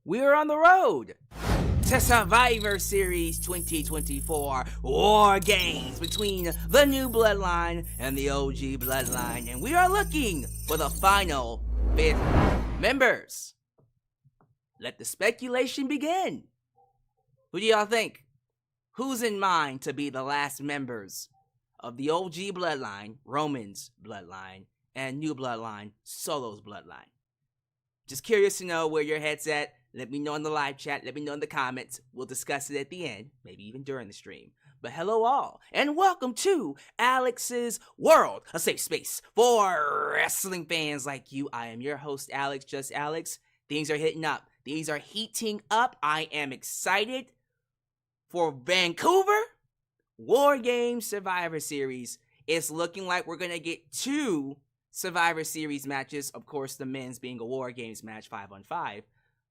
we're on the road to Survivor Series 2024 WarGames between the new Bloodline and the OG Bloodline, and we are looking for the final 5 members. Let the speculation begin. Who do y'all think? Who's in mind to be the last members of the OG Bloodline, Roman's Bloodline, and New Bloodline, Solo's Bloodline? Just curious to know where your head's at. Let me know in the live chat. Let me know in the comments. We'll discuss it at the end, maybe even during the stream. But hello all, and welcome to Alyx's World, a safe space for wrestling fans like you. I am your host, Alyx, just Alyx. Things are hitting up. These are heating up. I am excited for Vancouver WarGames Survivor Series. It's looking like we're going to get 2 Survivor Series matches. Of course, the men's being a WarGames match 5-on-5.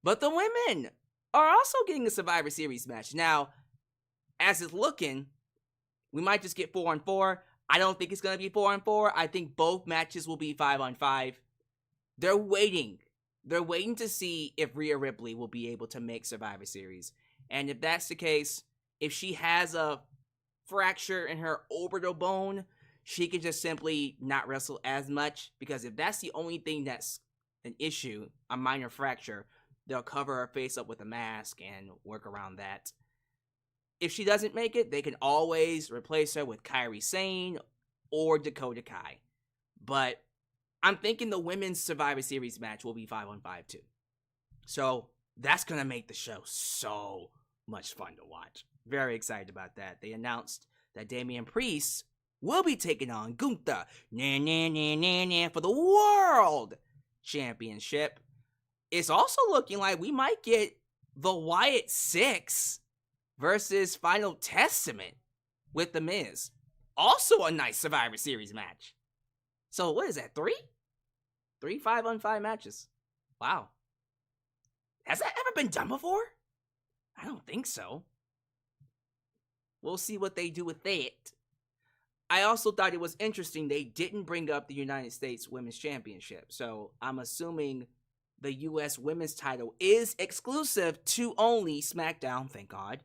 But the women are also getting a Survivor Series match. Now, as it's looking, we might just get 4-on-4. I don't think it's going to be 4-on-4. I think both matches will be 5-on-5. They're waiting. They're waiting to see if Rhea Ripley will be able to make Survivor Series. And if that's the case, if she has a fracture in her orbital bone, she can just simply not wrestle as much. Because if that's the only thing that's an issue, a minor fracture, they'll cover her face up with a mask and work around that. If she doesn't make it, they can always replace her with Kairi Sane or Dakota Kai. But I'm thinking the women's Survivor Series match will be 5-on-5 too. So that's going to make the show so much fun to watch. Very excited about that. They announced that Damian Priest will be taking on Gunther for the World Championship. It's also looking like we might get the Wyatt 6 versus Final Testament with The Miz. Also a nice Survivor Series match. So what is that, 3? 3 5-on-5 matches. Wow. Has that ever been done before? I don't think so. We'll see what they do with that. I also thought it was interesting they didn't bring up the United States Women's Championship. So I'm assuming the U.S. Women's title is exclusive to only SmackDown, thank God.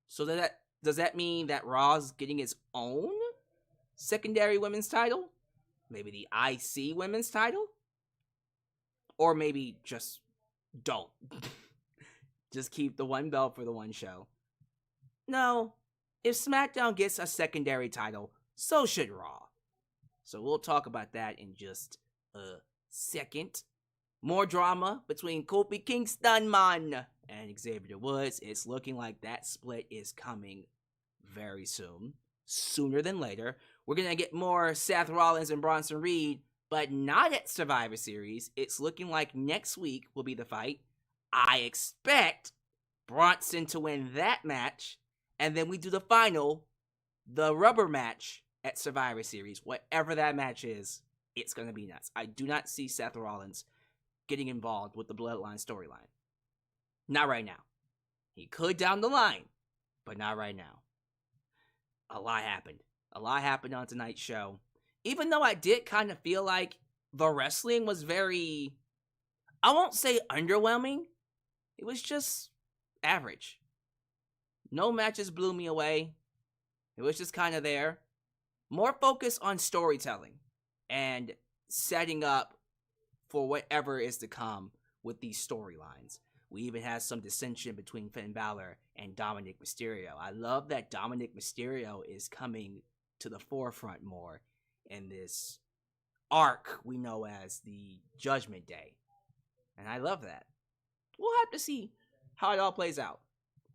So does that mean that Raw's getting its own secondary women's title? Maybe the IC Women's title? Or maybe just don't. Just keep the one belt for the one show. No, if SmackDown gets a secondary title, so should Raw. So we'll talk about that in just a second. More drama between Kofi Kingston man and Xavier Woods. It's looking like that split is coming very soon. Sooner than later. We're going to get more Seth Rollins and Bronson Reed, but not at Survivor Series. It's looking like next week will be the fight. I expect Bronson to win that match, and then we do the final, the rubber match at Survivor Series. Whatever that match is, it's going to be nuts. I do not see Seth Rollins getting involved with the Bloodline storyline. Not right now. He could down the line, but not right now. A lot happened. A lot happened on tonight's show. Even though I did kind of feel like the wrestling was very, I won't say underwhelming. It was just average. No matches blew me away. It was just kind of there. More focus on storytelling and setting up for whatever is to come with these storylines. We even had some dissension between Finn Balor and Dominic Mysterio. I love that Dominic Mysterio is coming to the forefront more in this arc we know as the Judgment Day. And I love that. We'll have to see how it all plays out.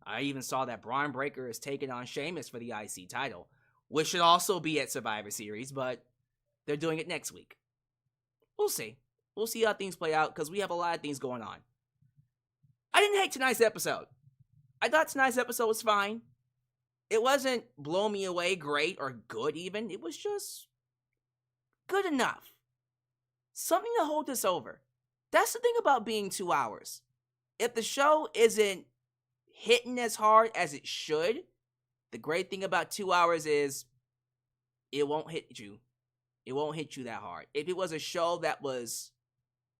I even saw that Braun Breaker is taking on Sheamus for the IC title, which should also be at Survivor Series, but they're doing it next week. We'll see. We'll see how things play out, because we have a lot of things going on. I didn't hate tonight's episode. I thought tonight's episode was fine. It wasn't blow me away great or good even. It was just good enough. Something to hold us over. That's the thing about being 2 hours. If the show isn't hitting as hard as it should, the great thing about 2 hours is it won't hit you. It won't hit you that hard. If it was a show that was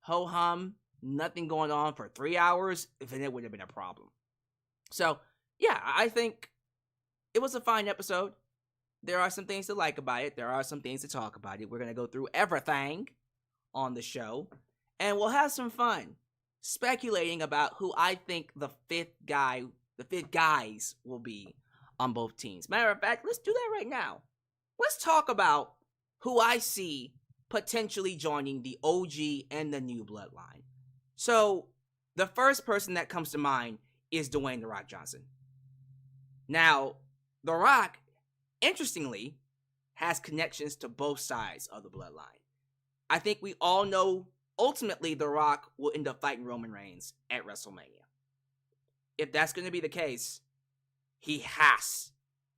ho-hum nothing going on for 3 hours, then it would have been a problem. So, yeah, I think it was a fine episode. There are some things to like about it. There are some things to talk about it. We're going to go through everything on the show, and we'll have some fun speculating about who I think the fifth guys will be on both teams. Matter of fact, let's do that right now. Let's talk about who I see potentially joining the OG and the new Bloodline. So, the first person that comes to mind is Dwayne "The Rock" Johnson. Now, The Rock, interestingly, has connections to both sides of the Bloodline. I think we all know, ultimately, The Rock will end up fighting Roman Reigns at WrestleMania. If that's going to be the case, he has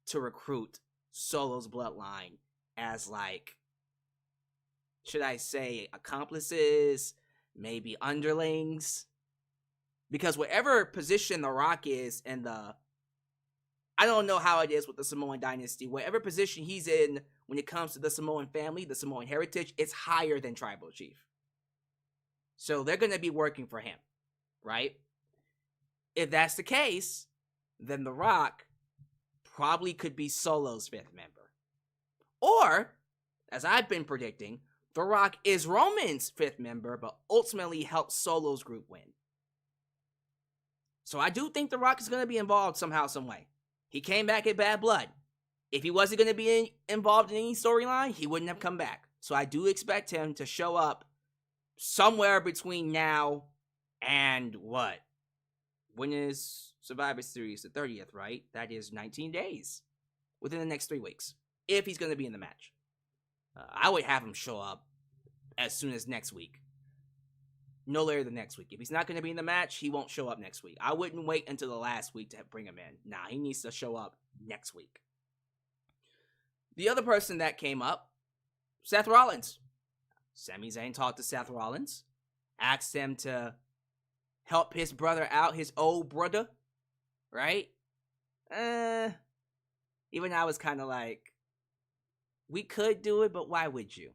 to recruit Solo's Bloodline as, like, should I say, accomplices, maybe underlings? Because whatever position The Rock is in the, I don't know how it is with the Samoan dynasty, whatever position he's in when it comes to the Samoan family, the Samoan heritage, it's higher than Tribal Chief. So they're going to be working for him, right? If that's the case, then The Rock probably could be Solo's fifth member. Or, as I've been predicting, The Rock is Roman's fifth member, but ultimately helps Solo's group win. So I do think The Rock is going to be involved somehow, some way. He came back at Bad Blood. If he wasn't going to be involved in any storyline, he wouldn't have come back. So I do expect him to show up somewhere between now and what? When is Survivor Series? The 30th, right? That is 19 days. Within the next 3 weeks. If he's going to be in the match. I would have him show up as soon as next week. No later than next week. If he's not going to be in the match, he won't show up next week. I wouldn't wait until the last week to bring him in. Nah, he needs to show up next week. The other person that came up, Seth Rollins. Sami Zayn talked to Seth Rollins. Asked him to help his brother out, his old brother. Right? Even I was kind of like, we could do it, but why would you?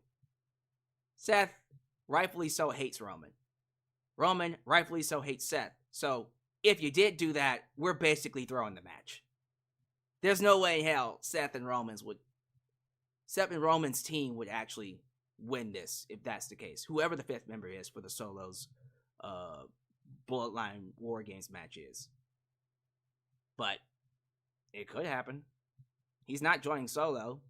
Seth, rightfully so, hates Roman. Roman, rightfully so, hates Seth. So, if you did do that, we're basically throwing the match. There's no way in hell Seth and Roman's team would actually win this, if that's the case. Whoever the fifth member is for the Solos Bloodline WarGames match is. But, it could happen. He's not joining Solo.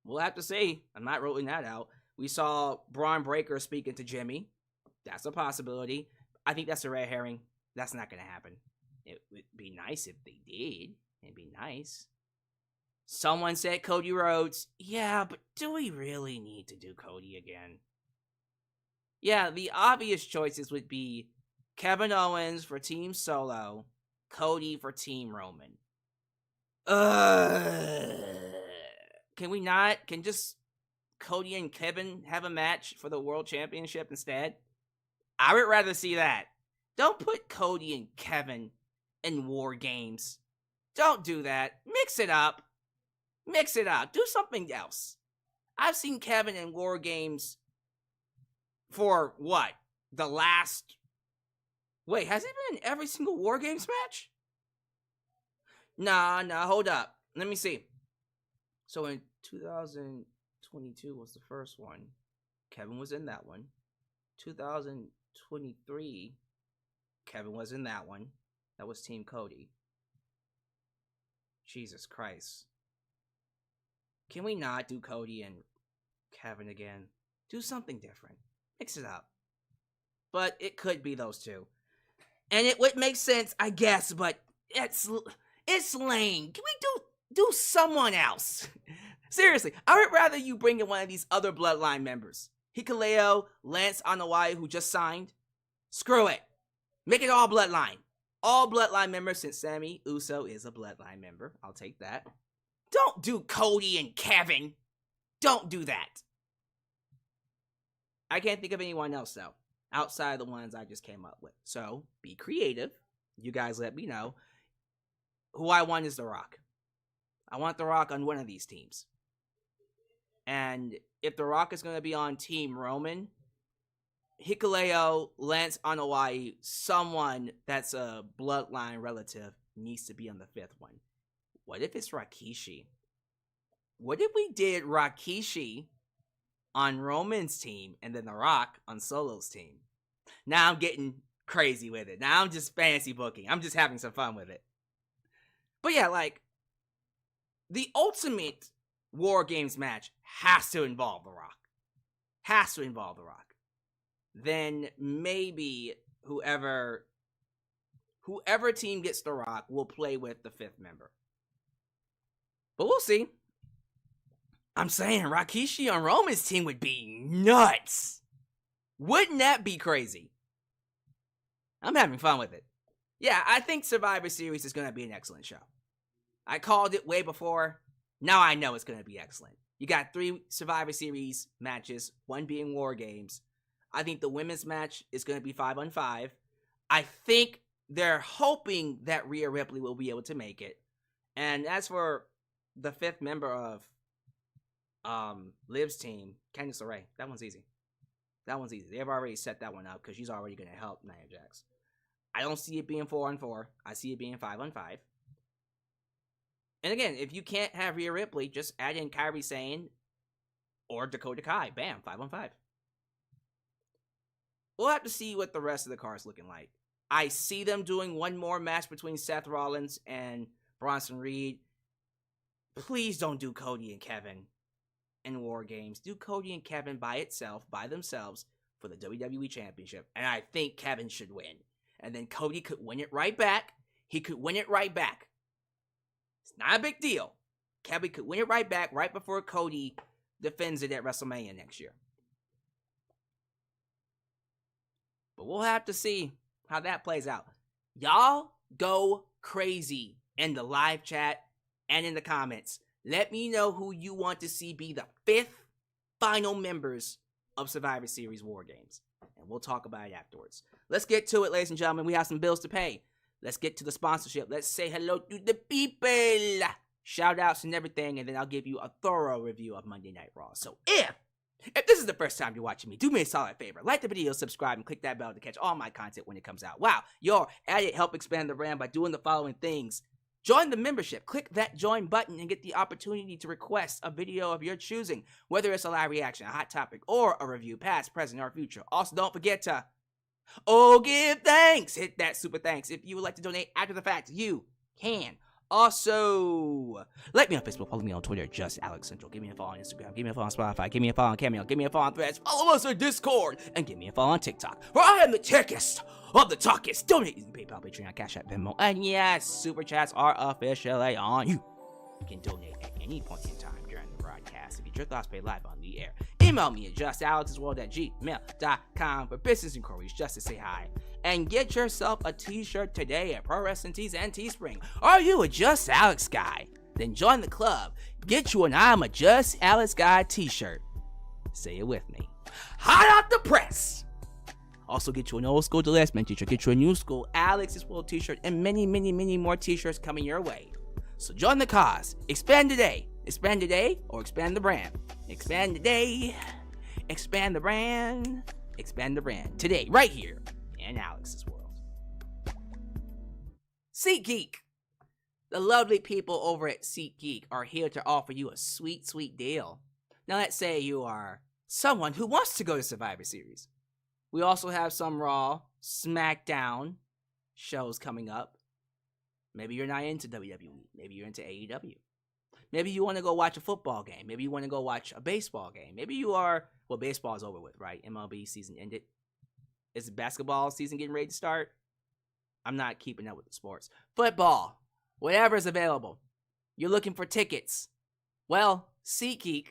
We'll have to see. I'm not ruling that out. We saw Braun Breaker speaking to Jimmy. That's a possibility. I think that's a red herring. That's not going to happen. It would be nice if they did. It'd be nice. Someone said Cody Rhodes. Yeah, but do we really need to do Cody again? Yeah, the obvious choices would be Kevin Owens for Team Solo, Cody for Team Roman. Can we not? Can just Cody and Kevin have a match for the World Championship instead? I would rather see that. Don't put Cody and Kevin in WarGames. Don't do that. Mix it up. Mix it up. Do something else. I've seen Kevin in WarGames for what? The last... Wait, has he been in every single WarGames match? Nah, hold up. Let me see. So in 2022 was the first one. Kevin was in that one. 2023, Kevin was in that one. That was Team Cody. Jesus Christ. Can we not do Cody and Kevin again? Do something different. Mix it up. But it could be those two. And it would make sense, I guess, but it's lame. Can we do someone else? Seriously, I would rather you bring in one of these other Bloodline members. Hikuleo, Lance Anoa'i, who just signed. Screw it. Make it all Bloodline. All Bloodline members, since Sami Uso is a Bloodline member. I'll take that. Don't do Cody and Kevin. Don't do that. I can't think of anyone else, though, outside the ones I just came up with. So, be creative. You guys let me know. Who I want is The Rock. I want The Rock on one of these teams. And if The Rock is going to be on Team Roman, Hikuleo, Lance Anoa'i, someone that's a bloodline relative needs to be on the 5th one. What if it's Rikishi? What if we did Rikishi on Roman's team and then The Rock on Solo's team? Now I'm getting crazy with it. Now I'm just fancy booking. I'm just having some fun with it. But yeah, like, the ultimate WarGames match has to involve The Rock. Has to involve The Rock. Then maybe whoever team gets The Rock will play with the 5th member. But we'll see. I'm saying Rikishi on Roman's team would be nuts. Wouldn't that be crazy? I'm having fun with it. Yeah, I think Survivor Series is going to be an excellent show. I called it way before. Now I know it's going to be excellent. You got 3 Survivor Series matches, 1 being WarGames. I think the women's match is going to be 5-on-5. I think they're hoping that Rhea Ripley will be able to make it. And as for the 5th member of Liv's team, Candice LeRae, that one's easy. That one's easy. They've already set that one up because she's already going to help Nia Jax. I don't see it being 4-on-4. I see it being 5-on-5. And again, if you can't have Rhea Ripley, just add in Kairi Sane or Dakota Kai. Bam, 5-on-5. We'll have to see what the rest of the card's looking like. I see them doing one more match between Seth Rollins and Bronson Reed. Please don't do Cody and Kevin in WarGames. Do Cody and Kevin by themselves, for the WWE Championship. And I think Kevin should win. And then Cody could win it right back. He could win it right back. It's not a big deal. Kevin could win it right back right before Cody defends it at WrestleMania next year. But we'll have to see how that plays out. Y'all go crazy in the live chat and in the comments. Let me know who you want to see be the 5th final members of Survivor Series WarGames. And we'll talk about it afterwards. Let's get to it, ladies and gentlemen. We have some bills to pay. Let's get to the sponsorship. Let's say hello to the people. Shout outs and everything. And then I'll give you a thorough review of Monday Night Raw. So if this is the first time you're watching me, do me a solid favor. Like the video, subscribe, and click that bell to catch all my content when it comes out. Wow, your added help expand the brand by doing the following things. Join the membership. Click that join button and get the opportunity to request a video of your choosing, whether it's a live reaction, a hot topic, or a review, past, present, or future. Also, don't forget to give thanks. Hit that super thanks. If you would like to donate after the fact, you can. Also, like me on Facebook, follow me on Twitter, just Alex Central. Give me a follow on Instagram, give me a follow on Spotify, give me a follow on Cameo, give me a follow on Threads, follow us on Discord, and give me a follow on TikTok, where I am the tickest of the talkest. Donate using PayPal, Patreon, Cash App, Venmo, and yes, Super Chats are officially on you. You can donate at any point in time during the broadcast if your thoughts played live on the air. Email me at justalexsworld@gmail.com for business inquiries just to say hi. And get yourself a t-shirt today at Pro Wrestling Tees and Teespring. Are you a Just Alex guy? Then join the club. Get you an I'm a Just Alex guy t-shirt. Say it with me. Hot out the press! Also get you an old school Gillespie t-shirt, get you a new school Alex's World t-shirt, and many, many, many more t-shirts coming your way. So join the cause. Expand today. Expand today or expand the brand. Expand today. Expand the brand. Expand the brand. Today, right here in Alex's World. SeatGeek. The lovely people over at SeatGeek are here to offer you a sweet, sweet deal. Now let's say you are someone who wants to go to Survivor Series. We also have some Raw, SmackDown shows coming up. Maybe you're not into WWE. Maybe you're into AEW. Maybe you want to go watch a football game. Maybe you want to go watch a baseball game. Maybe you are, well, baseball's over with, right? MLB season ended. Is the basketball season getting ready to start? I'm not keeping up with the sports. Football, whatever is available. You're looking for tickets. Well, SeatGeek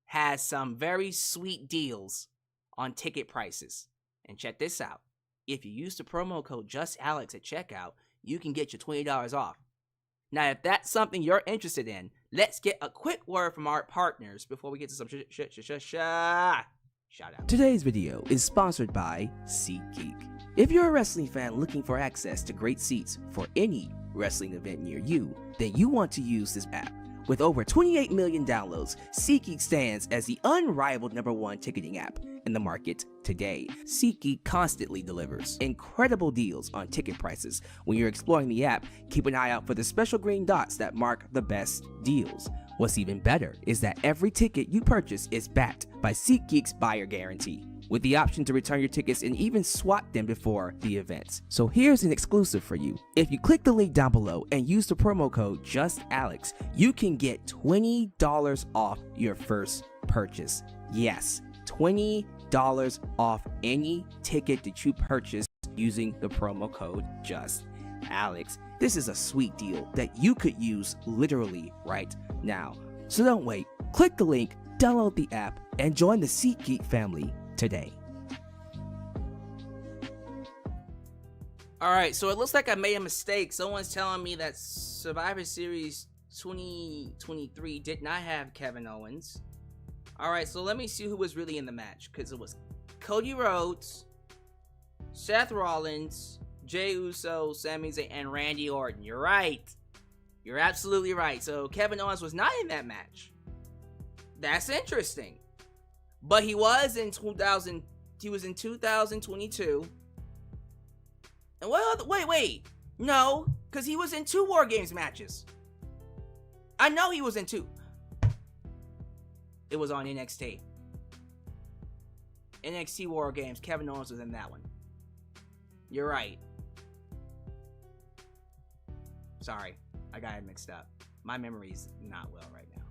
has some very sweet deals on ticket prices. And check this out. If you use the promo code JustAlex at checkout, you can get your $20 off. Now, if that's something you're interested in, let's get a quick word from our partners before we get to some shout out. Today's video is sponsored by SeatGeek. If you're a wrestling fan looking for access to great seats for any wrestling event near you, then you want to use this app. With over 28 million downloads, SeatGeek stands as the unrivaled #1 ticketing app, in the market today. SeatGeek constantly delivers incredible deals on ticket prices. When you're exploring the app, keep an eye out for the special green dots that mark the best deals. What's even better is that every ticket you purchase is backed by SeatGeek's buyer guarantee, with the option to return your tickets and even swap them before the events. So here's an exclusive for you. If you click the link down below and use the promo code JUSTALEX, you can get $20 off your first purchase. Yes, $20 off any ticket that you purchase using the promo code JUSTALEX. This is a sweet deal that you could use literally right now. So don't wait. Click the link, download the app, and join the SeatGeek family today. Alright, so it looks like I made a mistake. Someone's telling me that Survivor Series 2023 did not have Kevin Owens. Alright, so let me see who was really in the match, because it was Cody Rhodes, Seth Rollins, Jey Uso, Sami Zayn, and Randy Orton. You're right. You're absolutely right. So Kevin Owens was not in that match. That's interesting. But he was in 2022. And wait. No, because he was in 2 WarGames matches. I know he was in 2. It was on NXT. NXT WarGames. Kevin Owens was in that one. You're right. Sorry, I got it mixed up. My memory's not well right now.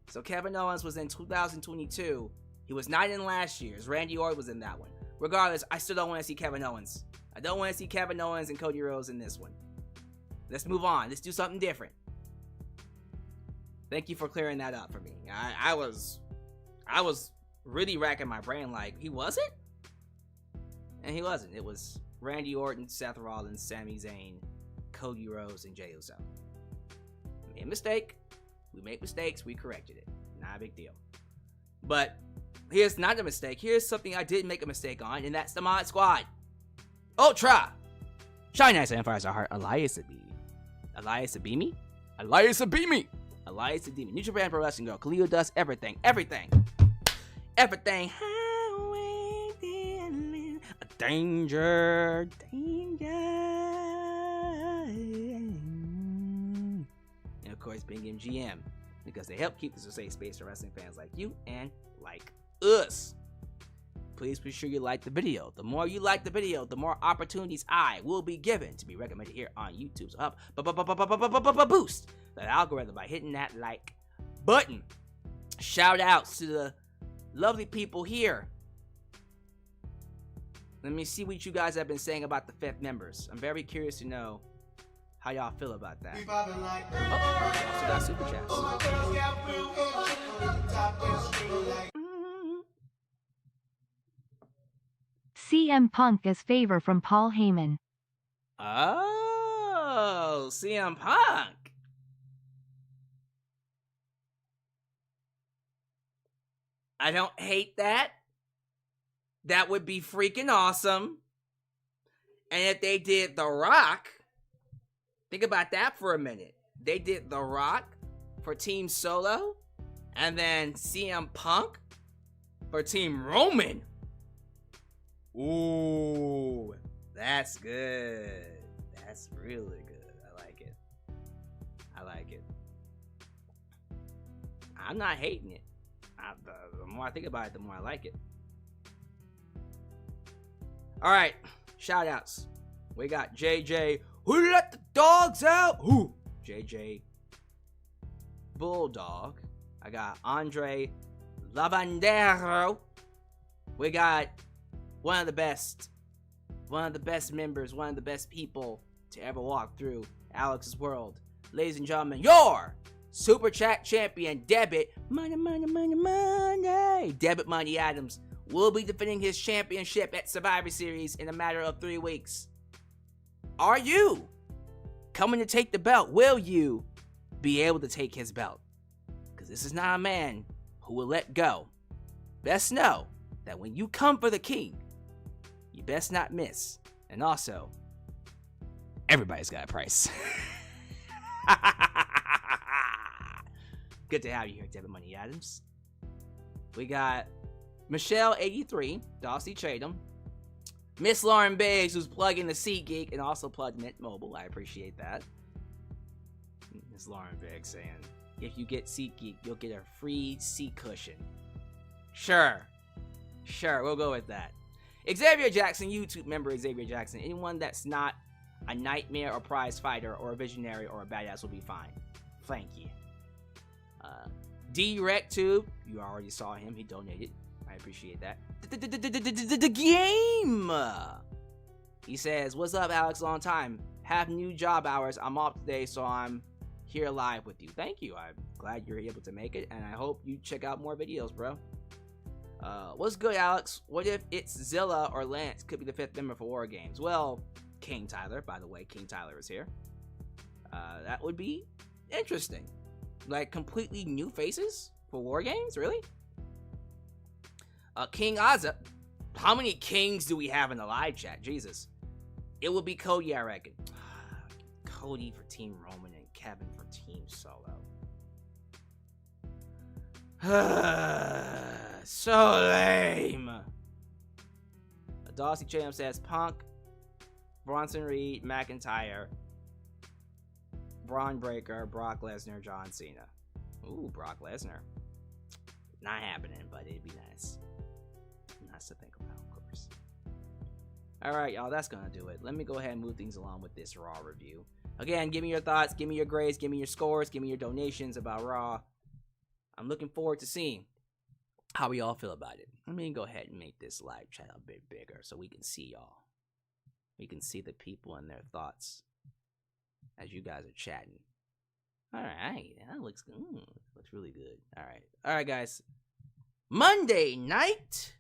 So Kevin Owens was in 2022. He was not in last year's. Randy Orton was in that one. Regardless, I still don't want to see Kevin Owens. I don't want to see Kevin Owens and Cody Rhodes in this one. Let's move on. Let's do something different. Thank you for clearing that up for me. I was really racking my brain like, he wasn't? And he wasn't. It was Randy Orton, Seth Rollins, Sami Zayn, Cody Rhodes, and Jey Uso. Made a mistake. We make mistakes. We corrected it. Not a big deal. But here's not a mistake. Here's something I did make a mistake on, and that's the Mod Squad. Ultra! Shine Nice and Fires Our Heart. Elias Abimi. New Japan Pro Wrestling Girl. Khalil Dust. Everything. Danger. And of course, Big MGM, because they help keep this a safe space for wrestling fans like you and like us. Please be sure you like the video. The more you like the video, the more opportunities I will be given to be recommended here on YouTube. So help boost that algorithm by hitting that like button. Shout outs to the lovely people here. Let me see what you guys have been saying about the 5th members. I'm very curious to know how y'all feel about that. Also got super chats. CM Punk as favor from Paul Heyman. Oh, CM Punk. I don't hate that. That would be freaking awesome. And if they did The Rock, think about that for a minute. They did The Rock for Team Solo, and then CM Punk for Team Roman. Ooh, that's good. That's really good. I like it. I'm not hating it. The more I think about it, the more I like it. All right, shout outs. We got JJ, who let the dogs out? Who? JJ Bulldog. I got Andre Lavandero. We got one of the best members, one of the best people to ever walk through Alex's world. Ladies and gentlemen, your Super Chat champion, Debit Money. Debit Money Adams will be defending his championship at Survivor Series in a matter of 3 weeks. Are you coming to take the belt? Will you be able to take his belt? Because this is not a man who will let go. Best know that when you come for the king, you best not miss. And also, everybody's got a price. Good to have you here, Debit Money Adams. We got Michelle83, Dossie Chatham, Miss Lauren Biggs, who's plugging the SeatGeek and also plugged Mint Mobile. I appreciate that. Miss Lauren Biggs saying, if you get SeatGeek, you'll get a free seat cushion. Sure, we'll go with that. Xavier Jackson, YouTube member Xavier Jackson. Anyone that's not a nightmare or prize fighter or a visionary or a badass will be fine. Thank you. D-RecTube, you already saw him. He donated. I appreciate that. The game! He says, what's up, Alyx? Long time. Have new job hours. I'm off today, so I'm here live with you. Thank you. I'm glad you're able to make it, and I hope you check out more videos, bro. What's good, Alyx? What if it's Zilla or Lance? Could be the 5th member for WarGames. Well, King Tyler, by the way. King Tyler is here. That would be interesting. Like, completely new faces for WarGames? Really? King Azza. How many kings do we have in the live chat? Jesus. It would be Cody, I reckon. Cody for Team Roman and Kevin for Team Solo. So lame. Dawsey Chatham says Punk, Bronson Reed, McIntyre, Braun Breaker, Brock Lesnar, John Cena. Ooh, Brock Lesnar. Not happening, but it'd be nice. Nice to think about, of course. Alright, y'all, that's gonna do it. Let me go ahead and move things along with this Raw review. Again, give me your thoughts, give me your grades, give me your scores, give me your donations about Raw. I'm looking forward to seeing how we all feel about it. Let me go ahead and make this live chat a bit bigger so we can see y'all. We can see the people and their thoughts as you guys are chatting. Alright, that looks good. Looks really good. Alright, guys. Monday Night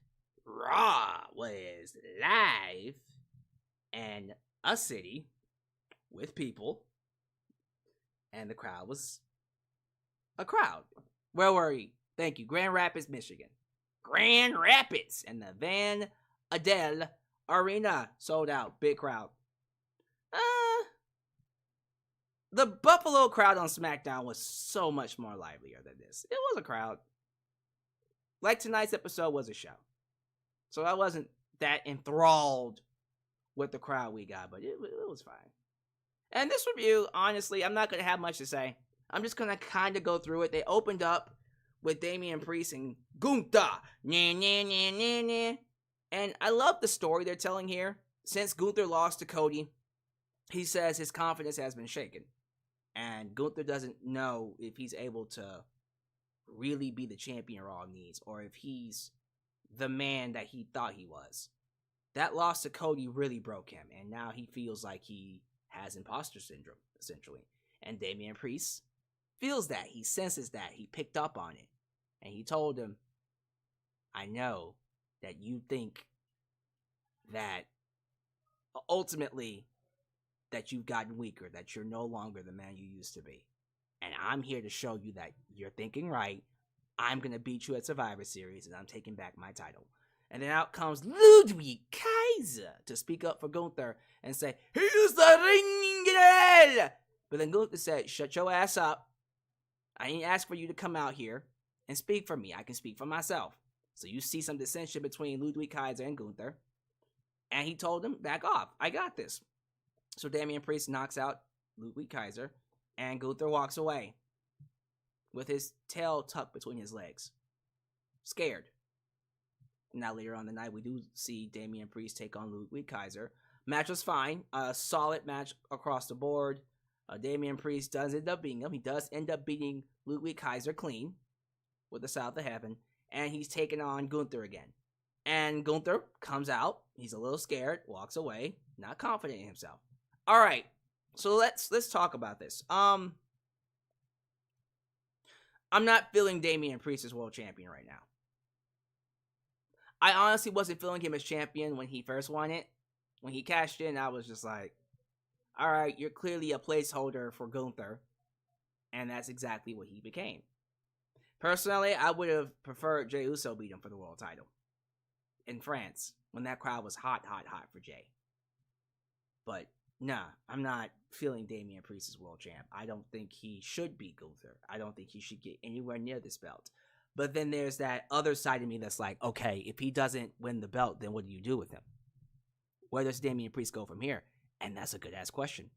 Raw was live in a city with people, and the crowd was a crowd. Where were we? Thank you. Grand Rapids, Michigan. Grand Rapids, and the Van Andel Arena sold out. Big crowd. The Buffalo crowd on SmackDown was so much more livelier than this. It was a crowd. Like tonight's episode was a show. So I wasn't that enthralled with the crowd we got, but it was fine. And this review, honestly, I'm not going to have much to say. I'm just going to kind of go through it. They opened up with Damian Priest and Gunther. Nah, nah, nah, nah, nah. And I love the story they're telling here. Since Gunther lost to Cody, he says his confidence has been shaken. And Gunther doesn't know if he's able to really be the champion Raw needs, or if he's the man that he thought he was. That loss to Cody really broke him, and now he feels like he has imposter syndrome, essentially. And Damian Priest feels that. He senses that. He picked up on it. And he told him, I know that you think that ultimately that you've gotten weaker, that you're no longer the man you used to be. And I'm here to show you that you're thinking right. I'm going to beat you at Survivor Series, and I'm taking back my title. And then out comes Ludwig Kaiser to speak up for Gunther and say, here's the ring girl! But then Gunther said, shut your ass up. I ain't asked for you to come out here and speak for me. I can speak for myself. So you see some dissension between Ludwig Kaiser and Gunther. And he told him, back off. I got this. So Damian Priest knocks out Ludwig Kaiser, and Gunther walks away with his tail tucked between his legs. Scared. Now later on the night, we do see Damian Priest take on Ludwig Kaiser. Match was fine. A solid match across the board. Damian Priest does end up beating him. He does end up beating Ludwig Kaiser clean with the South of Heaven. And he's taking on Gunther again. And Gunther comes out. He's a little scared. Walks away. Not confident in himself. Alright. So let's talk about this. I'm not feeling Damian Priest as world champion right now. I honestly wasn't feeling him as champion when he first won it. When he cashed in, I was just like, alright, you're clearly a placeholder for Gunther. And that's exactly what he became. Personally, I would have preferred Jey Uso beat him for the world title. In France, when that crowd was hot for Jey. But, nah, I'm not feeling Damian Priest as world champ. I don't think he should be Gunther. I don't think he should get anywhere near this belt. But then there's that other side of me that's like, okay, if he doesn't win the belt, then what do you do with him? Where does Damian Priest go from here? And that's a good ass question.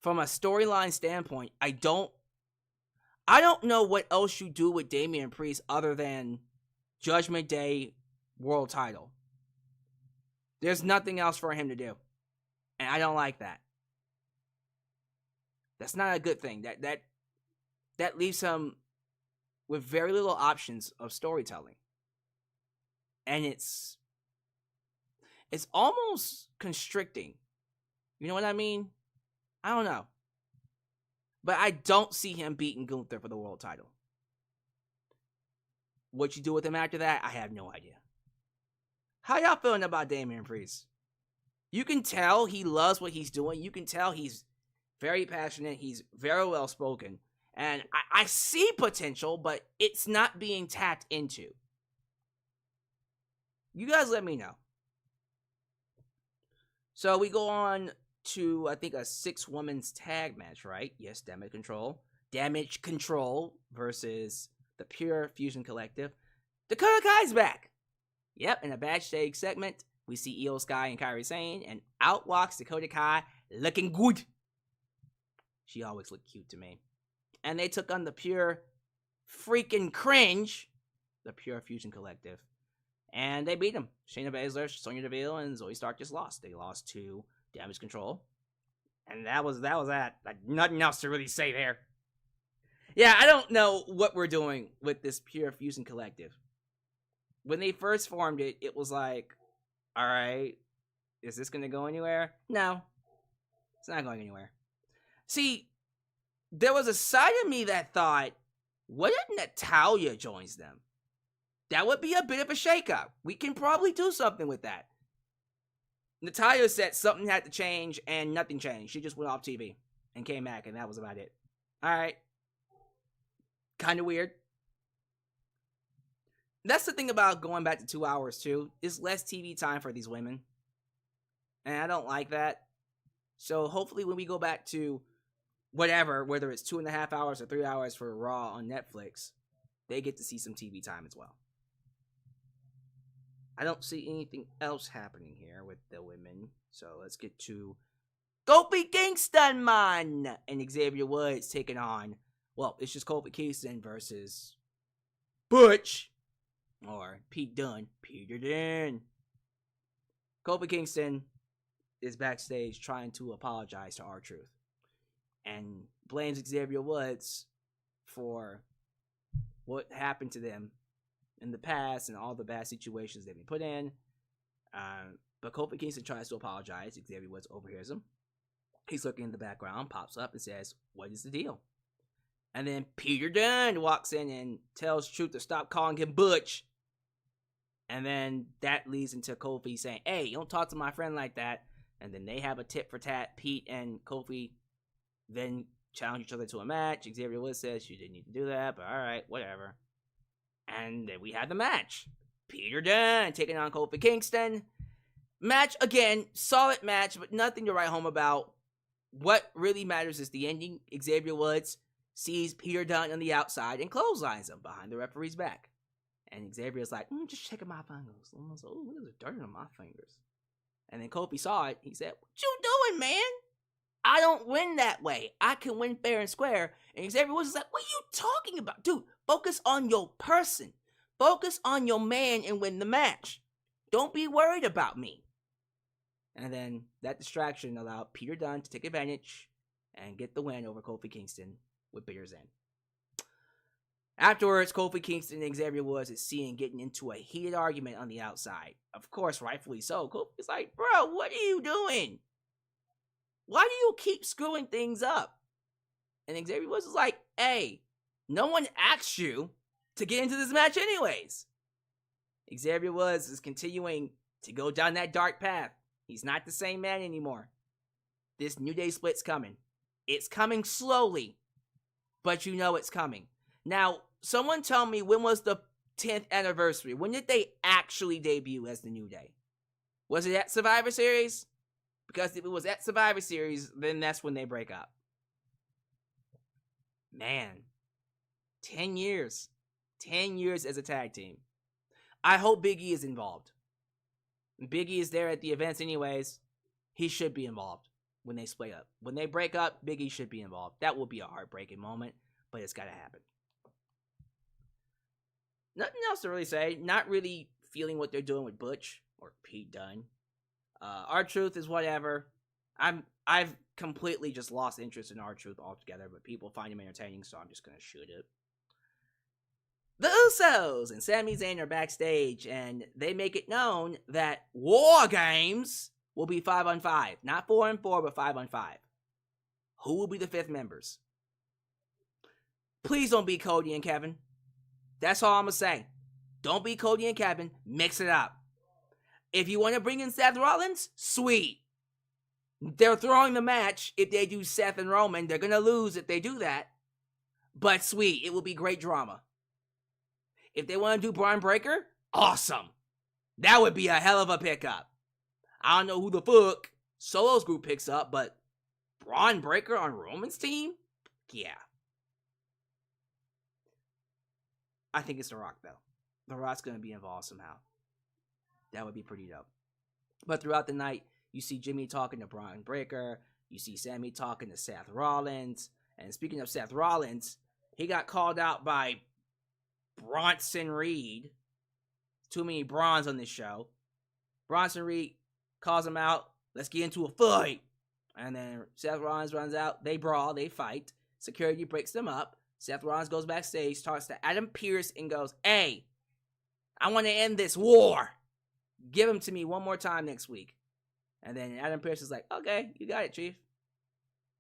From a storyline standpoint, I don't know what else you do with Damian Priest other than Judgment Day world title. There's nothing else for him to do. And I don't like that. That's not a good thing. That leaves him with very little options of storytelling. And it's almost constricting. You know what I mean? I don't know. But I don't see him beating Gunther for the world title. What you do with him after that, I have no idea. How y'all feeling about Damian Priest? You can tell he loves what he's doing. You can tell he's very passionate. He's very well spoken. And I see potential, but it's not being tapped into. You guys let me know. So we go on to, I think, a 6-women's tag match, right? Yes, Damage Control. Damage Control versus the Pure Fusion Collective. Dakota Kai's back. Yep, in a backstage segment, we see Io Sky and Kairi Sane, and out walks Dakota Kai looking good. She always looked cute to me. And they took on the Pure freaking Cringe, the Pure Fusion Collective. And they beat them. Shayna Baszler, Sonya Deville, and Zoe Stark just lost. They lost to Damage Control. And that was that. Nothing else to really say there. Yeah, I don't know what we're doing with this Pure Fusion Collective. When they first formed it, it was like, alright, is this going to go anywhere? No. It's not going anywhere. See, there was a side of me that thought, what if Natalya joins them? That would be a bit of a shakeup. We can probably do something with that. Natalya said something had to change, and nothing changed. She just went off TV and came back, and that was about it. Alright. Kind of weird. That's the thing about going back to 2 hours, too. It's less TV time for these women. And I don't like that. So hopefully when we go back to whatever, whether it's 2.5 hours or 3 hours for Raw on Netflix, they get to see some TV time as well. I don't see anything else happening here with the women. So let's get to Kofi Kingston, man! And Xavier Woods taking on, well, it's just Kofi Kingston versus Butch. Or Pete Dunne. Peter Dunne. Kofi Kingston is backstage trying to apologize to R-Truth. And blames Xavier Woods for what happened to them in the past and all the bad situations they've been put in. But Kofi Kingston tries to apologize. Xavier Woods overhears him. He's looking in the background, pops up and says, what is the deal? And then Peter Dunne walks in and tells Truth to stop calling him Butch. And then that leads into Kofi saying, hey, you don't talk to my friend like that. And then they have a tit for tat. Pete and Kofi then challenge each other to a match. Xavier Woods says, you didn't need to do that, but alright, whatever. And then we had the match. Peter Dunne taking on Kofi Kingston. Match, again, solid match, but nothing to write home about. What really matters is the ending. Xavier Woods sees Peter Dunne on the outside and clotheslines him behind the referee's back. And Xavier's like, just checking my fingers. I was like, oh, look at the dirt on my fingers. And then Kofi saw it. He said, what you doing, man? I don't win that way. I can win fair and square. And Xavier Woods is like, what are you talking about? Dude, focus on your person. Focus on your man and win the match. Don't be worried about me. And then that distraction allowed Peter Dunne to take advantage and get the win over Kofi Kingston with Bitter's End. Afterwards, Kofi Kingston and Xavier Woods is seen getting into a heated argument on the outside. Of course, rightfully so. Kofi's like, bro, what are you doing? Why do you keep screwing things up? And Xavier Woods is like, hey, no one asked you to get into this match anyways. Xavier Woods is continuing to go down that dark path. He's not the same man anymore. This New Day split's coming. It's coming slowly, but you know it's coming. Now, someone tell me, when was the 10th anniversary? When did they actually debut as the New Day? Was it at Survivor Series? Because if it was at Survivor Series, then that's when they break up. Man, 10 years. 10 years as a tag team. I hope Big E is involved. Big E is there at the events anyways. He should be involved when they split up. When they break up, Big E should be involved. That will be a heartbreaking moment, but it's got to happen. Nothing else to really say. Not really feeling what they're doing with Butch or Pete Dunne. R-Truth is whatever. I've completely just lost interest in R-Truth altogether, but people find him entertaining, so I'm just going to shoot it. The Usos and Sami Zayn are backstage, and they make it known that WarGames will be 5-on-5. Not 4-on-4, but 5-on-5. Who will be the 5th members? Please don't be Cody and Kevin. That's all I'm going to say. Don't be Cody and Kevin. Mix it up. If you want to bring in Seth Rollins, sweet. They're throwing the match if they do Seth and Roman. They're going to lose if they do that. But sweet. It will be great drama. If they want to do Braun Breaker, awesome. That would be a hell of a pickup. I don't know who the fuck Solo's group picks up, but Braun Breaker on Roman's team? Yeah. I think it's The Rock, though. The Rock's going to be involved somehow. That would be pretty dope. But throughout the night, you see Jimmy talking to Braun Breaker. You see Sammy talking to Seth Rollins. And speaking of Seth Rollins, he got called out by Bronson Reed. Too many Brons on this show. Bronson Reed calls him out. Let's get into a fight. And then Seth Rollins runs out. They brawl. They fight. Security breaks them up. Seth Rollins goes backstage, talks to Adam Pearce, and goes, hey, I want to end this war. Give him to me one more time next week. And then Adam Pearce is like, okay, you got it, Chief.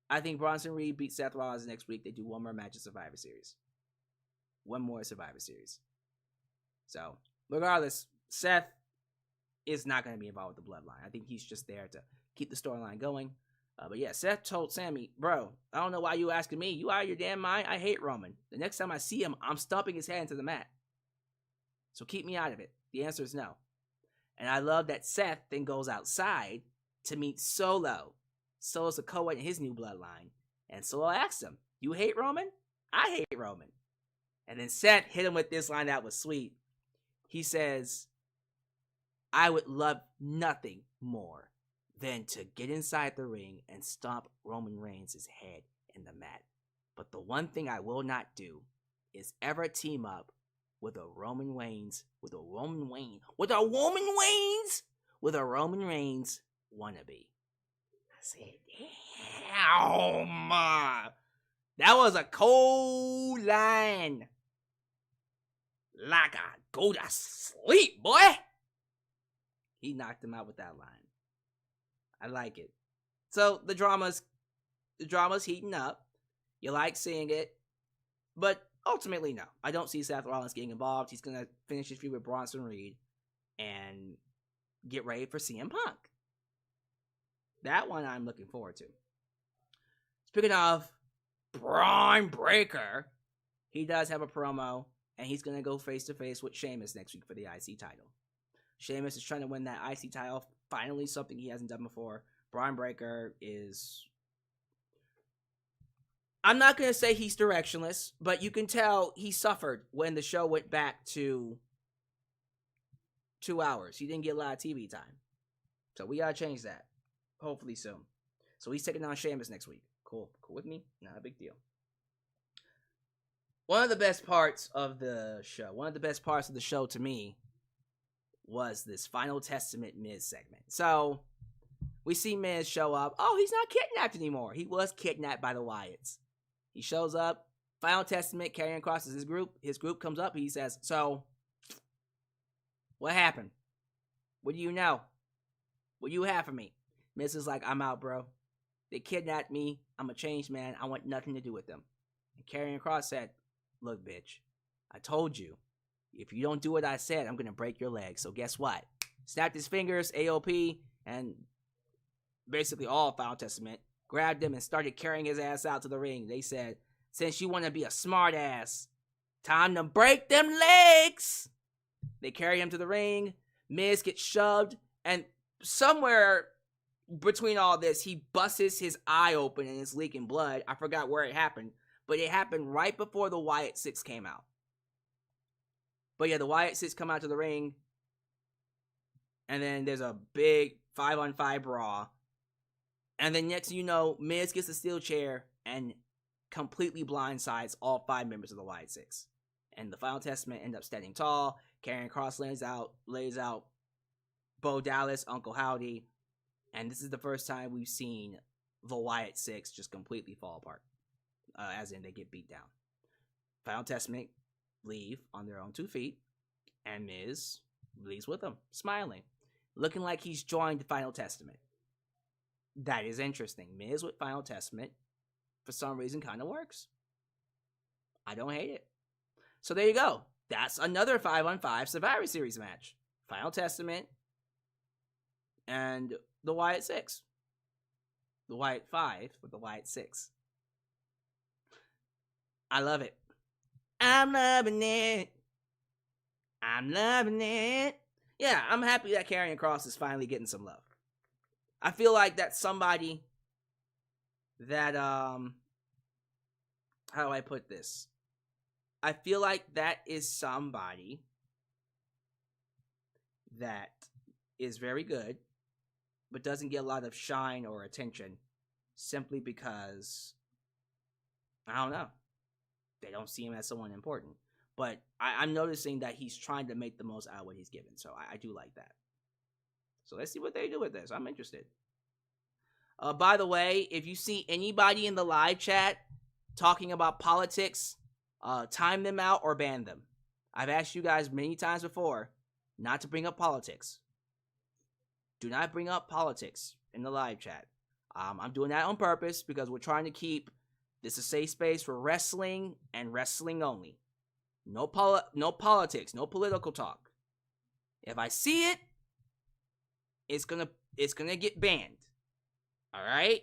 I think Bronson Reed beats Seth Rollins next week. They do one more match of Survivor Series. One more Survivor Series. So, regardless, Seth is not going to be involved with the Bloodline. I think he's just there to keep the storyline going. But yeah, Seth told Sammy, bro, I don't know why you asking me. You out of your damn mind? I hate Roman. The next time I see him, I'm stomping his head into the mat. So keep me out of it. The answer is no. And I love that Seth then goes outside to meet Solo. Solo's a co-ed in his new Bloodline. And Solo asks him, you hate Roman? I hate Roman. And then Seth hit him with this line that was sweet. He says, I would love nothing more than to get inside the ring and stomp Roman Reigns' head in the mat. But the one thing I will not do is ever team up with a Roman Reigns wannabe. I said, damn. That was a cold line. Like I go to sleep, boy. He knocked him out with that line. I like it. So the drama's heating up. You like seeing it. But ultimately, no. I don't see Seth Rollins getting involved. He's going to finish his feud with Bronson Reed and get ready for CM Punk. That one I'm looking forward to. Speaking of Braun Breaker, he does have a promo, and he's going to go face-to-face with Sheamus next week for the IC title. Sheamus is trying to win that IC title. Finally, something he hasn't done before. Braun Breaker is... I'm not going to say he's directionless, but you can tell he suffered when the show went back to 2 hours. He didn't get a lot of TV time. So we got to change that. Hopefully soon. So he's taking on Sheamus next week. Cool. Cool with me? Not a big deal. One of the best parts of the show to me was this Final Testament Miz segment. So we see Miz show up. Oh, he's not kidnapped anymore. He was kidnapped by the Wyatts. He shows up. Final Testament carrying across his group. His group comes up. He says, so, what happened? What do you know? What do you have for me? Miz is like, I'm out, bro. They kidnapped me. I'm a changed man. I want nothing to do with them. And Karrion Kross said, look, bitch, I told you. If you don't do what I said, I'm going to break your leg. So guess what? Snapped his fingers, AOP, and basically all Final Testament, grabbed him and started carrying his ass out to the ring. They said, since you want to be a smart ass, time to break them legs. They carry him to the ring. Miz gets shoved, and somewhere between all this, he busts his eye open and is leaking blood. I forgot where it happened, but it happened right before the Wyatt 6 came out. But yeah, the Wyatt Six come out to the ring. And then there's a big 5-on-5 brawl. And then next you know, Miz gets a steel chair and completely blindsides all 5 members of the Wyatt Six. And the Final Testament end up standing tall. Karrion Kross lays out Bo Dallas, Uncle Howdy. And this is the first time we've seen the Wyatt Six just completely fall apart. As in, they get beat down. Final Testament leave on their own 2 feet. And Miz leaves with them, smiling. Looking like he's joined the Final Testament. That is interesting. Miz with Final Testament, for some reason, kind of works. I don't hate it. So there you go. That's another 5-on-5 Survivor Series match. Final Testament and the Wyatt Six. The Wyatt 5 with the Wyatt 6. I love it. I'm loving it. I'm loving it. Yeah, I'm happy that Karrion Kross is finally getting some love. I feel like that's somebody that, how do I put this? I feel like that is somebody that is very good, but doesn't get a lot of shine or attention simply because, I don't know, they don't see him as someone important. But I'm noticing that he's trying to make the most out of what he's given, so I do like that. So let's see what they do with this. I'm interested. By the way, if you see anybody in the live chat talking about politics, time them out or ban them. I've asked you guys many times before not to bring up politics. Do not bring up politics in the live chat. I'm doing that on purpose because we're trying to keep this a safe space for wrestling and wrestling only. No politics, no political talk. If I see it, it's gonna get banned. All right?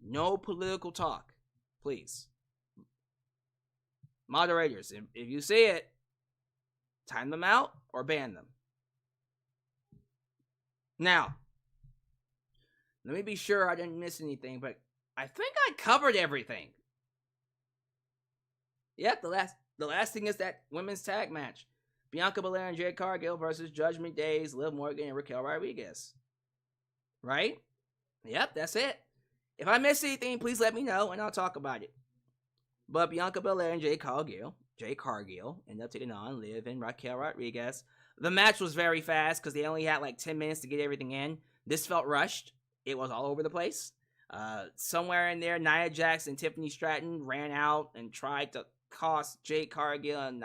No political talk, please. Moderators, if you see it, time them out or ban them. Now, let me be sure I didn't miss anything, but I think I covered everything. Yep, the last thing is that women's tag match. Bianca Belair and Jade Cargill versus Judgment Day's Liv Morgan and Raquel Rodriguez. Right? Yep, that's it. If I missed anything, please let me know and I'll talk about it. But Bianca Belair and Jade Cargill ended up taking on Liv and Raquel Rodriguez. The match was very fast because they only had like 10 minutes to get everything in. This felt rushed. It was all over the place. Somewhere in there, Nia Jax and Tiffany Stratton ran out and tried to cost Jade Cargill and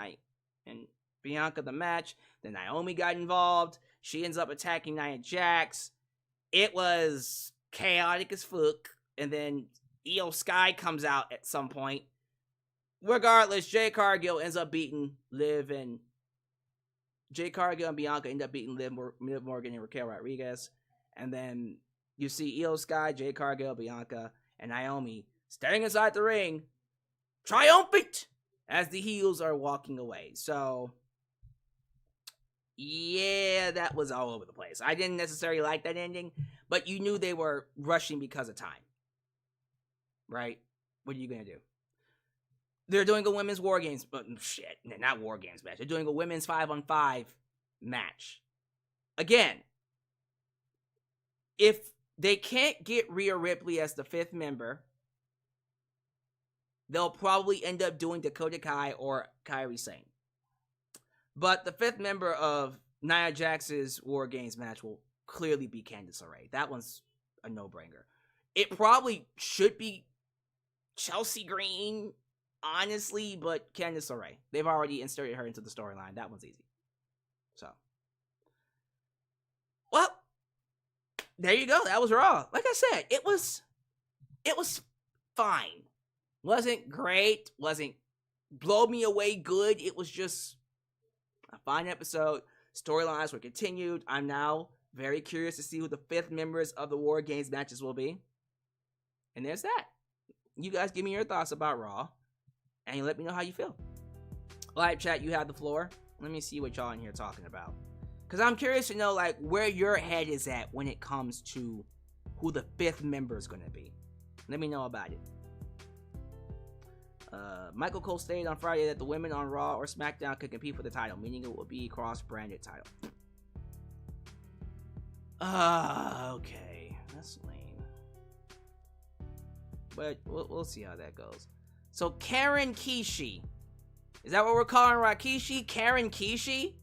Bianca the match. Then Naomi got involved. She ends up attacking Nia Jax. It was chaotic as fuck. And then Io Sky comes out at some point. Regardless, Jade Cargill ends up beating Liv and Jade Cargill and Bianca end up beating Liv Morgan and Raquel Rodriguez. And then you see Io Sky, Jade Cargill, Bianca, and Naomi standing inside the ring, triumphant, as the heels are walking away. So, yeah, that was all over the place. I didn't necessarily like that ending, but you knew they were rushing because of time. Right? What are you going to do? They're doing a women's WarGames, but not WarGames match. They're doing a women's 5-on-5 match. Again, if they can't get Rhea Ripley as the 5th member, they'll probably end up doing Dakota Kai or Kairi Sane. But the 5th member of Nia Jax's WarGames match will clearly be Candice LeRae. That one's a no-brainer. It probably should be Chelsea Green, honestly, but Candice LeRae. They've already inserted her into the storyline. That one's easy. So, well, there you go. That was Raw. Like I said, it was fine. Wasn't great. Wasn't blow me away good. It was just a fine episode. Storylines were continued. I'm now very curious to see who the 5th members of the WarGames matches will be. And there's that. You guys give me your thoughts about Raw. And you let me know how you feel. Live chat, you have the floor. Let me see what y'all in here talking about. Because I'm curious to know, like, where your head is at when it comes to who the 5th member is going to be. Let me know about it. Michael Cole stated on Friday that the women on Raw or SmackDown could compete for the title, meaning it will be a cross-branded title. Okay. That's lame. But we'll see how that goes. So, Karen Kishi. Is that what we're calling Rikishi? Karen Kishi?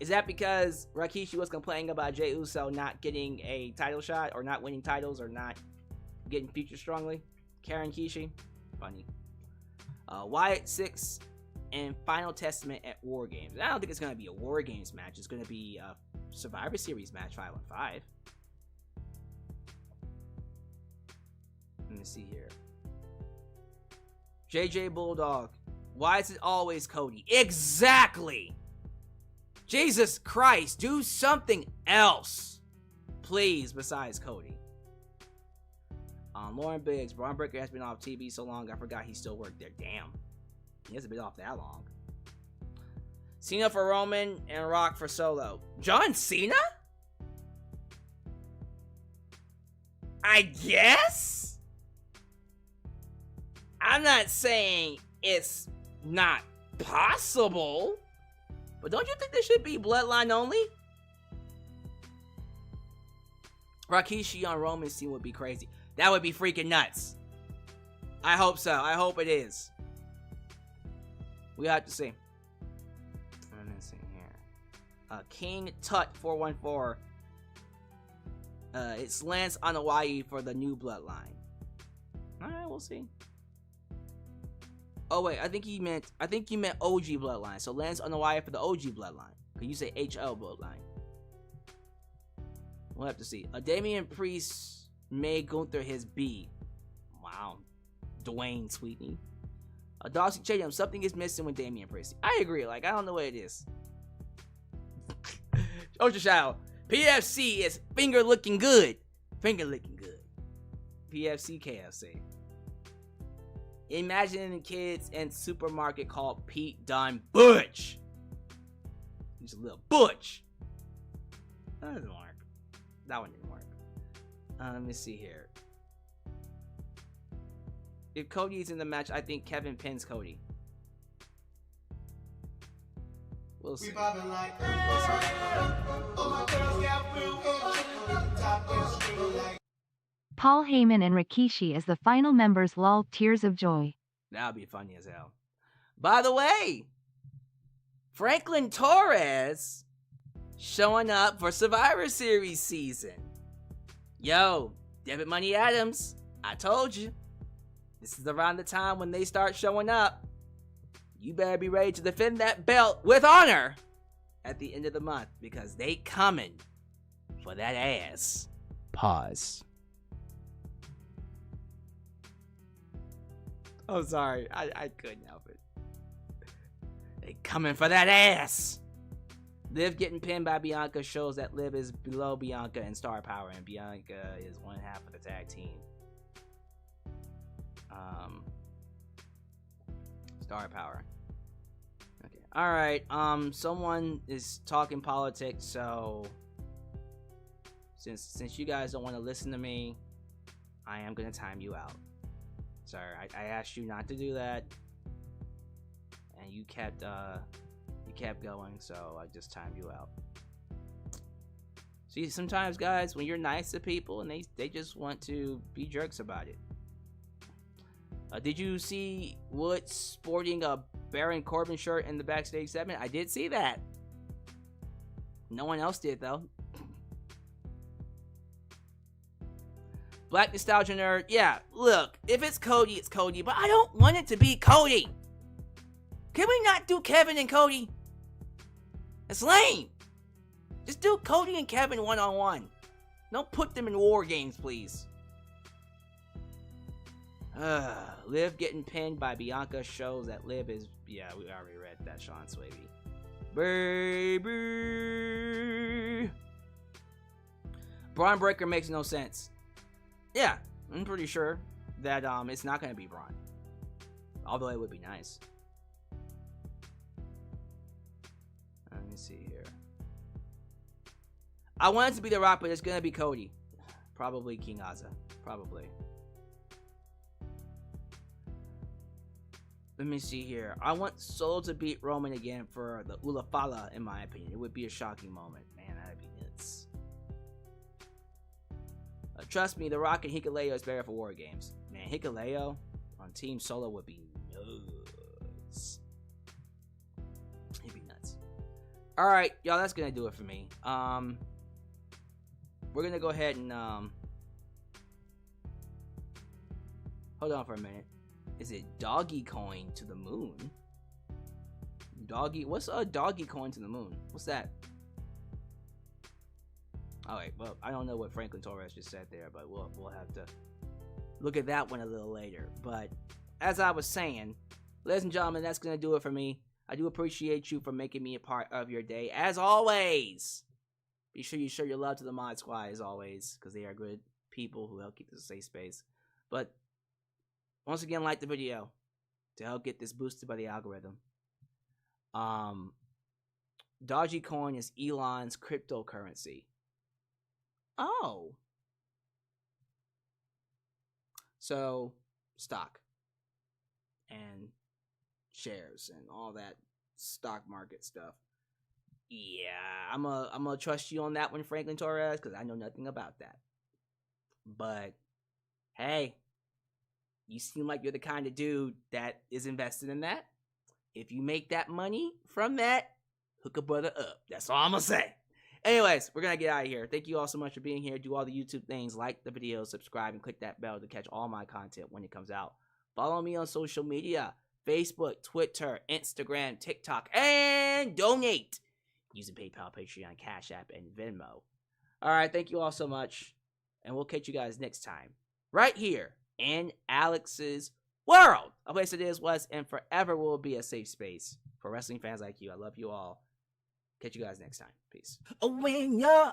Is that because Rikishi was complaining about Jey Uso not getting a title shot, or not winning titles, or not getting featured strongly? Karen Kishi? Funny. Wyatt 6 and Final Testament at WarGames. I don't think it's going to be a WarGames match. It's going to be a Survivor Series match 5-on-5. Let me see here. JJ Bulldog. Why is it always Cody? Exactly! Jesus Christ, do something else, please, besides Cody. Lauren Biggs, Braun Breaker has been off TV so long, I forgot he still worked there. Damn, he hasn't been off that long. Cena for Roman and Rock for Solo. John Cena? I guess? I'm not saying it's not possible. But don't you think this should be Bloodline only? Rikishi on Roman's team would be crazy. That would be freaking nuts. I hope so. I hope it is. We have to see. Let me see here. King Tut 414. It's Lance Anoa'i for the new Bloodline. Alright, we'll see. Oh wait, I think you meant OG Bloodline. So Lance Anoa'i for the OG Bloodline. Could you say HL Bloodline? We'll have to see. Damian Priest made Gunther his B. Wow. Dwayne Sweetney. Darcy Chatham, something is missing with Damian Priest. I agree. Like, I don't know what it is. Ultra Shadow. PFC is finger looking good. Finger looking good. PFC KFC. Imagine kids in supermarket called Pete Dunne Butch. He's a little butch. That doesn't work. That one didn't work. Let me see here. If Cody's in the match, I think Kevin pins Cody. We'll see. Paul Heyman and Rikishi as the final members. Lol, tears of joy. That'll be funny as hell. By the way, Franklin Torres showing up for Survivor Series season. Yo, Debit Money Adams, I told you. This is around the time when they start showing up. You better be ready to defend that belt with honor at the end of the month, because they coming for that ass. Pause. Oh, sorry. I couldn't help it. They coming for that ass. Liv getting pinned by Bianca shows that Liv is below Bianca in star power, and Bianca is one half of the tag team. Star power. Okay. Alright, someone is talking politics, so since you guys don't want to listen to me, I am gonna time you out. Sorry, I asked you not to do that, and you kept going, so I just timed you out. See, sometimes, guys, when you're nice to people and they just want to be jerks about it. Did you see Woods sporting a Baron Corbin shirt in the backstage segment? I did see that. No one else did, though. Black Nostalgia Nerd, yeah, look, if it's Cody, it's Cody, but I don't want it to be Cody. Can we not do Kevin and Cody? It's lame. Just do Cody and Kevin one-on-one. Don't put them in war games, please. Liv getting pinned by Bianca shows that Liv is... Yeah, we already read that, Sean Swaby. Baby! Braun Breaker makes no sense. Yeah, I'm pretty sure that it's not going to be Braun. Although it would be nice. Let me see here. I want it to be The Rock, but it's going to be Cody. Probably King Aza. Probably. Let me see here. I want Solo to beat Roman again for the Ulafala, in my opinion. It would be a shocking moment. Man, that'd be nuts. Trust me, The Rock and Hikuleo is better for WarGames. Man, Hikuleo on Team Solo would be nuts. He'd be nuts. Alright, y'all, that's gonna do it for me. We're gonna go ahead and hold on for a minute. Is it Doggy Coin to the Moon? Doggy, what's a Doggy Coin to the Moon? What's that? Alright, well, I don't know what Franklin Torres just said there, but we'll have to look at that one a little later. But as I was saying, ladies and gentlemen, that's gonna do it for me. I do appreciate you for making me a part of your day. As always, be sure you show your love to the Mod Squad as always, because they are good people who help keep this a safe space. But once again, like the video to help get this boosted by the algorithm. Dodgy Coin is Elon's cryptocurrency. Oh. So, stock and shares and all that stock market stuff. Yeah, I'm gonna trust you on that one, Franklin Torres, because I know nothing about that. But hey, you seem like you're the kind of dude that is invested in that. If you make that money from that, hook a brother up. That's all I'm gonna say. Anyways, we're gonna get out of here. Thank you all so much for being here. Do all the YouTube things, like the video, subscribe, and click that bell to catch all my content when it comes out. Follow me on social media: Facebook, Twitter, Instagram, TikTok, and donate using PayPal, Patreon, Cash App, and Venmo. Alright, thank you all so much, and we'll catch you guys next time, right here in Alyx's world. A place that is, was, and forever will be a safe space for wrestling fans like you. I love you all. Catch you guys next time. Peace. When you're